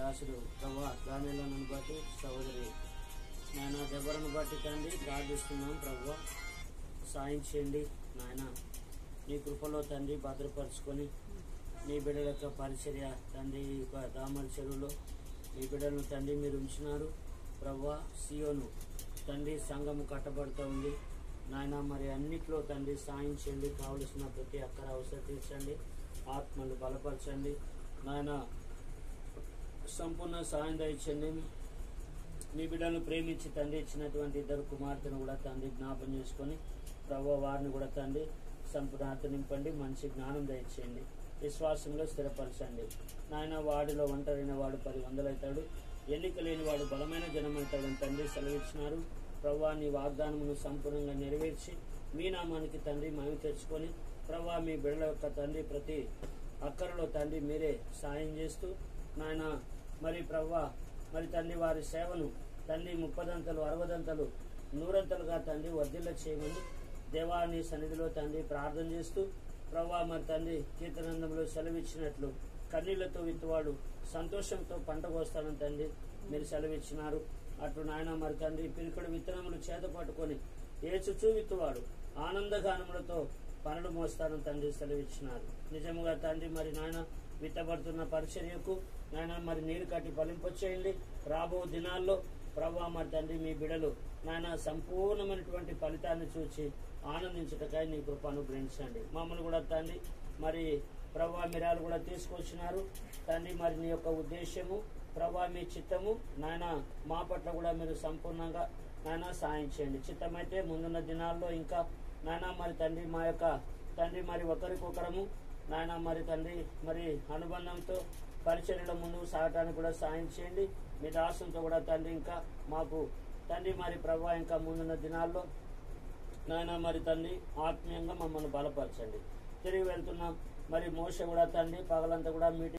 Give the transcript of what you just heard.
దాసుడు ప్రభా దానిలను బట్టి సహోదరి నాయన దెబ్బలను బట్టి తండ్రి ప్రార్థిస్తున్నాం. ప్రభా సాయం చేయండి నాయన. నీ కృపలో తండ్రి భద్రపరుచుకొని నీ బిడ్డల యొక్క పరిచర్య తండ్రి దామల చెరువులో నీ బిడ్డలను తండ్రి మీరు ఉంచినారు. ప్రభా సియోను తండ్రి సంఘము కట్టబడుతూ ఉంది నాయన. మరి అన్నిట్లో తండ్రి సాయం చేయండి. కావలసిన ప్రతి అక్కర అవసరం తీర్చండి. ఆత్మను బలపరచండి నాయన. సంపూర్ణ సాయం దయచండి. మీ బిడ్డలను ప్రేమించి తండ్రి ఇచ్చినటువంటి ఇద్దరు కుమార్తెను కూడా తండ్రి జ్ఞాపం చేసుకొని ప్రభు వారిని కూడా తండ్రి సంపూర్ణత నింపండి. మంచి జ్ఞానం దయచేయండి. విశ్వాసంలో స్థిరపరచండి నాయన. వాడిలో ఒంటరైన వాడు 10 వందలవుతాడు, ఎన్నిక లేని వాడు బలమైన జనమవుతాడని తండ్రి సెలవిచ్చినారు. ప్రభా నీ వాగ్దానమును సంపూర్ణంగా నెరవేర్చి మీ నామానికి తండ్రి మహిమ తెచ్చుకొని ప్రభా మీ బిడ్డల యొక్క తండ్రి ప్రతి అక్కరలో తండ్రి మీరే సాయం చేస్తూ నాయన మరి ప్రభా మరి తండ్రి వారి సేవను తండ్రి 30 60 100 తండ్రి వర్ధిల్ల చేయమని దేవాని సన్నిధిలో తండ్రి ప్రార్థన చేస్తూ ప్రభా మరి తండ్రి కీర్తనందంలో సెలవిచ్చినట్లు కన్నీళ్లతో విత్తువాడు సంతోషంతో పంట కోస్తాడని తండ్రి మీరు సెలవిచ్చినారు. అట్లు నాయన మరి తండ్రి పిరికడు విత్తనములు చేత పట్టుకొని ఏచుచూ విత్తువాడు ఆనందగానములతో పనులు మోస్తాడని తండ్రి సెలవిచ్చినారు. నిజముగా తండ్రి మరి నాయన విత్తబడుతున్న పరిచర్యకు నాయన మరి నీరు కట్టి ఫలింపచేయండి. రాబో దినాల్లో ప్రభా మరి తండ్రి మీ బిడలు నాయన సంపూర్ణమైనటువంటి ఫలితాన్ని చూచి ఆనందించటకై నీ కృప అనుగ్రహించండి. మమ్మల్ని కూడా తండ్రి మరి ప్రభా మీరాలు కూడా తీసుకొచ్చినారు తండ్రి. మరి నీ యొక్క ఉద్దేశము ప్రభా మీ చిత్తము నాయన మా పట్ల కూడా మీరు సంపూర్ణంగా నాయన సాయం చేయండి. చిత్తమైతే ముందున్న దినాల్లో ఇంకా నాయన మరి తండ్రి మా యొక్క తండ్రి మరి ఒకరికొకరము నాయన మరి తండ్రి మరి అనుబంధంతో పరిచర్యలో ముందుకు సాగటానికి కూడా సాయం చేయండి. మీ దాసంతో కూడా తండ్రి ఇంకా మాకు తండ్రి మరి ప్రభా ఇంకా ముందున్న దినాల్లో నాయన మరి తండ్రి ఆత్మీయంగా మమ్మల్ని బలపరచండి. తిరిగి వెళ్తున్నాం మరి మోషే కూడా తండ్రి పగలంతా కూడా మీటింగ్